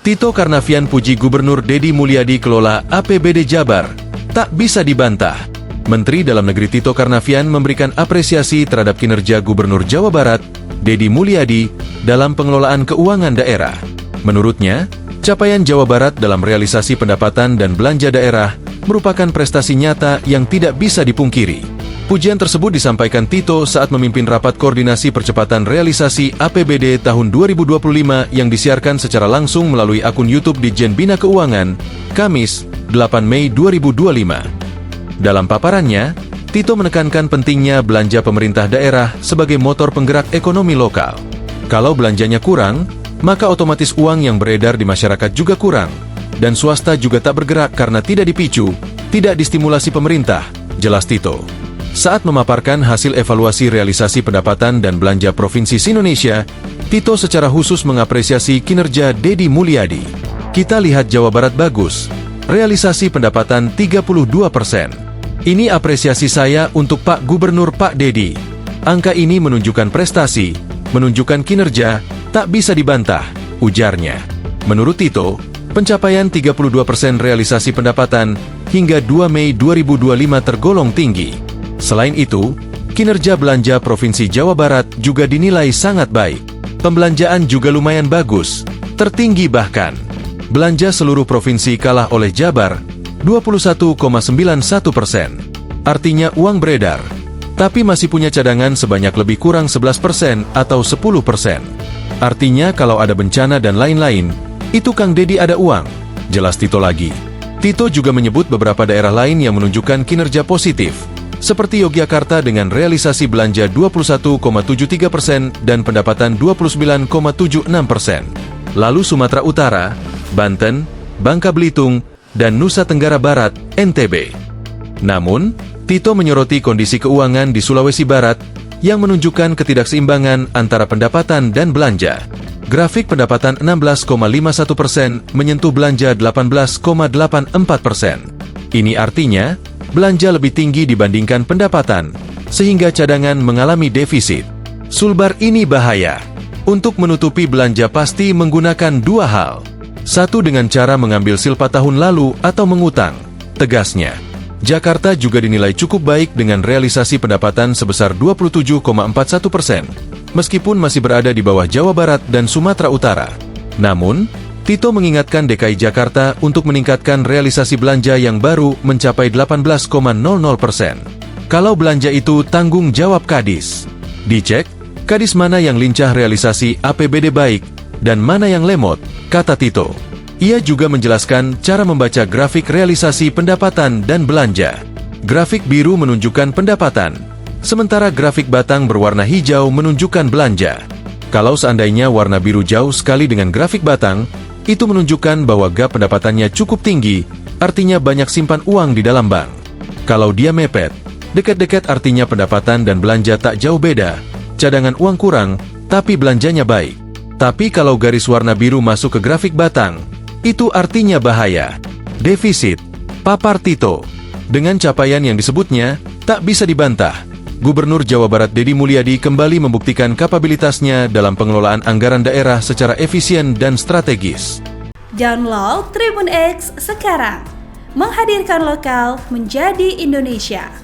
Tito Karnavian puji Gubernur Deddy Mulyadi kelola APBD Jabar. Tak bisa dibantah. Menteri Dalam Negeri Tito Karnavian memberikan apresiasi terhadap kinerja Gubernur Jawa Barat, Deddy Mulyadi, dalam pengelolaan keuangan daerah. Menurutnya, capaian Jawa Barat dalam realisasi pendapatan dan belanja daerah merupakan prestasi nyata yang tidak bisa dipungkiri. Pujian tersebut disampaikan Tito saat memimpin rapat koordinasi percepatan realisasi APBD tahun 2025 yang disiarkan secara langsung melalui akun YouTube Ditjen Bina Keuangan, Kamis, 8 Mei 2025. Dalam paparannya, Tito menekankan pentingnya belanja pemerintah daerah sebagai motor penggerak ekonomi lokal. Kalau belanjanya kurang, maka otomatis uang yang beredar di masyarakat juga kurang, dan swasta juga tak bergerak karena tidak dipicu, tidak distimulasi pemerintah, jelas Tito. Saat memaparkan hasil evaluasi realisasi pendapatan dan belanja Provinsi Indonesia, Tito secara khusus mengapresiasi kinerja Deddy Mulyadi. Kita lihat Jawa Barat bagus, realisasi pendapatan 32%. Ini apresiasi saya untuk Pak Gubernur Pak Deddy. Angka ini menunjukkan prestasi, menunjukkan kinerja, tak bisa dibantah, ujarnya. Menurut Tito, pencapaian 32% realisasi pendapatan hingga 2 Mei 2025 tergolong tinggi. Selain itu, kinerja belanja Provinsi Jawa Barat juga dinilai sangat baik. Pembelanjaan juga lumayan bagus, tertinggi bahkan. Belanja seluruh provinsi kalah oleh Jabar, 21,91%. Artinya uang beredar, tapi masih punya cadangan sebanyak lebih kurang 11% atau 10%. Artinya kalau ada bencana dan lain-lain, itu Kang Deddy ada uang, jelas Tito lagi. Tito juga menyebut beberapa daerah lain yang menunjukkan kinerja positif, seperti Yogyakarta dengan realisasi belanja 21,73% dan pendapatan 29,76%. Lalu Sumatera Utara, Banten, Bangka Belitung, dan Nusa Tenggara Barat, NTB. Namun, Tito menyoroti kondisi keuangan di Sulawesi Barat yang menunjukkan ketidakseimbangan antara pendapatan dan belanja. Grafik pendapatan 16,51% menyentuh belanja 18,84%. Ini artinya, belanja lebih tinggi dibandingkan pendapatan, sehingga cadangan mengalami defisit. Sulbar ini bahaya. Untuk menutupi belanja pasti menggunakan dua hal. Satu dengan cara mengambil silpa tahun lalu atau mengutang, tegasnya. Jakarta juga dinilai cukup baik dengan realisasi pendapatan sebesar 27,41%, meskipun masih berada di bawah Jawa Barat dan Sumatera Utara. Namun, Tito mengingatkan DKI Jakarta untuk meningkatkan realisasi belanja yang baru mencapai 18,00%. Kalau belanja itu tanggung jawab Kadis. Dicek, Kadis mana yang lincah realisasi APBD baik, dan mana yang lemot, kata Tito. Ia juga menjelaskan cara membaca grafik realisasi pendapatan dan belanja. Grafik biru menunjukkan pendapatan, sementara grafik batang berwarna hijau menunjukkan belanja. Kalau seandainya warna biru jauh sekali dengan grafik batang, itu menunjukkan bahwa gap pendapatannya cukup tinggi, artinya banyak simpan uang di dalam bank. Kalau dia mepet, dekat-dekat artinya pendapatan dan belanja tak jauh beda, cadangan uang kurang, tapi belanjanya baik. Tapi kalau garis warna biru masuk ke grafik batang, itu artinya bahaya. Defisit, papar Tito. Dengan capaian yang disebutnya, tak bisa dibantah. Gubernur Jawa Barat Deddy Mulyadi kembali membuktikan kapabilitasnya dalam pengelolaan anggaran daerah secara efisien dan strategis. Download Tribun X sekarang, menghadirkan lokal menjadi Indonesia.